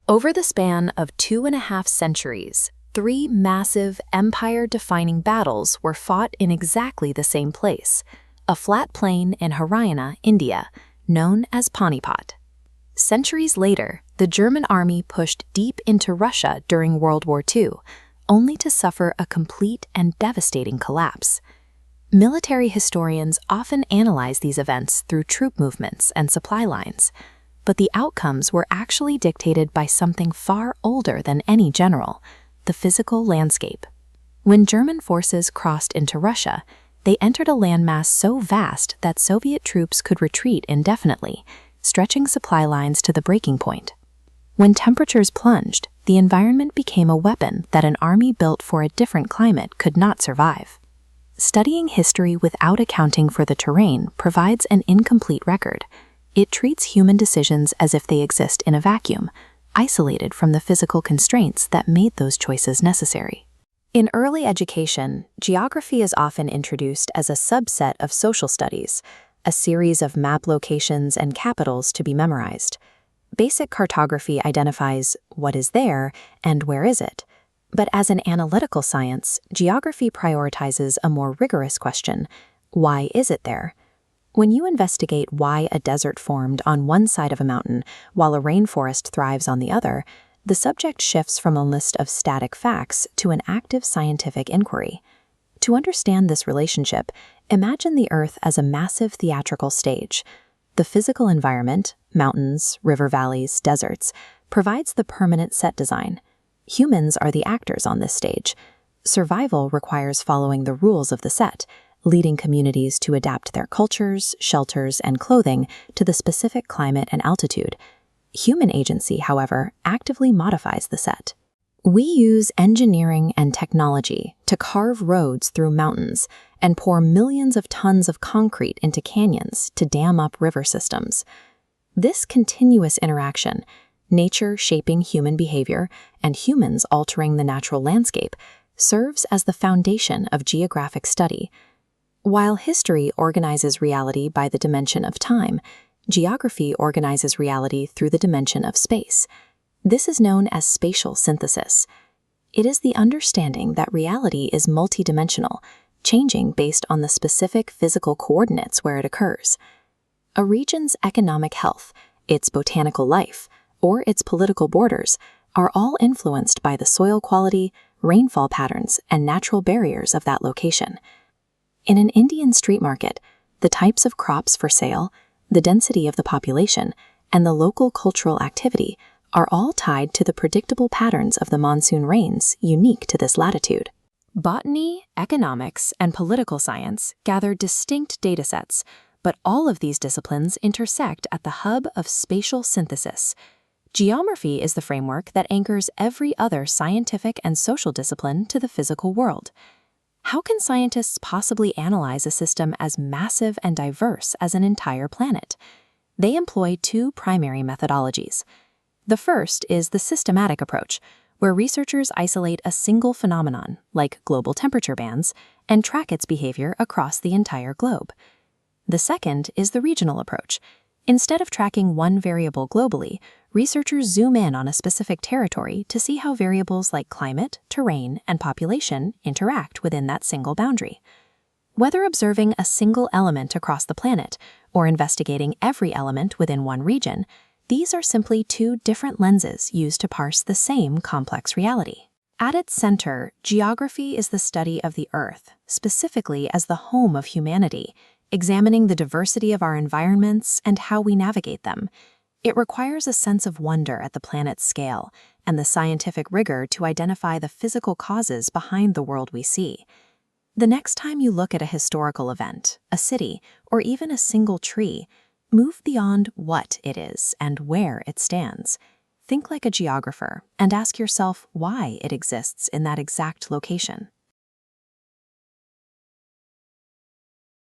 Over the span of 2.5 centuries, three massive, empire-defining battles were fought in exactly the same place, a flat plain in Haryana, India, known as Panipat. Centuries later, the German army pushed deep into Russia during World War II, only to suffer a complete and devastating collapse. Military historians often analyze these events through troop movements and supply lines, but the outcomes were actually dictated by something far older than any general: the physical landscape. When German forces crossed into Russia, they entered a landmass so vast that Soviet troops could retreat indefinitely, stretching supply lines to the breaking point. When temperatures plunged, the environment became a weapon that an army built for a different climate could not survive. Studying history without accounting for the terrain provides an incomplete record. It treats human decisions as if they exist in a vacuum, isolated from the physical constraints that made those choices necessary. In early education, geography is often introduced as a subset of social studies, a series of map locations and capitals to be memorized. Basic cartography identifies what is there and where is it. But as an analytical science, geography prioritizes a more rigorous question: why is it there? When you investigate why a desert formed on one side of a mountain while a rainforest thrives on the other, the subject shifts from a list of static facts to an active scientific inquiry. To understand this relationship, imagine the Earth as a massive theatrical stage. The physical environment, mountains, river valleys, deserts, provides the permanent set design. Humans are the actors on this stage. Survival requires following the rules of the set, leading communities to adapt their cultures, shelters, and clothing to the specific climate and altitude. Human agency, however, actively modifies the set. We use engineering and technology to carve roads through mountains and pour millions of tons of concrete into canyons to dam up river systems. This continuous interaction, nature shaping human behavior and humans altering the natural landscape, serves as the foundation of geographic study. While history organizes reality by the dimension of time, geography organizes reality through the dimension of space. This is known as spatial synthesis. It is the understanding that reality is multidimensional, changing based on the specific physical coordinates where it occurs. A region's economic health, its botanical life, or its political borders are all influenced by the soil quality, rainfall patterns, and natural barriers of that location. In an Indian street market, the types of crops for sale, the density of the population, and the local cultural activity are all tied to the predictable patterns of the monsoon rains unique to this latitude. Botany, economics, and political science gather distinct datasets, but all of these disciplines intersect at the hub of spatial synthesis. Geography is the framework that anchors every other scientific and social discipline to the physical world. How can scientists possibly analyze a system as massive and diverse as an entire planet? They employ two primary methodologies. The first is the systematic approach, where researchers isolate a single phenomenon, like global temperature bands, and track its behavior across the entire globe. The second is the regional approach. Instead of tracking one variable globally, researchers zoom in on a specific territory to see how variables like climate, terrain, and population interact within that single boundary. Whether observing a single element across the planet or investigating every element within one region, these are simply two different lenses used to parse the same complex reality. At its center, geography is the study of the Earth, specifically as the home of humanity, examining the diversity of our environments and how we navigate them. It requires a sense of wonder at the planet's scale and the scientific rigor to identify the physical causes behind the world we see. The next time you look at a historical event, a city, or even a single tree, move beyond what it is and where it stands. Think like a geographer and ask yourself why it exists in that exact location.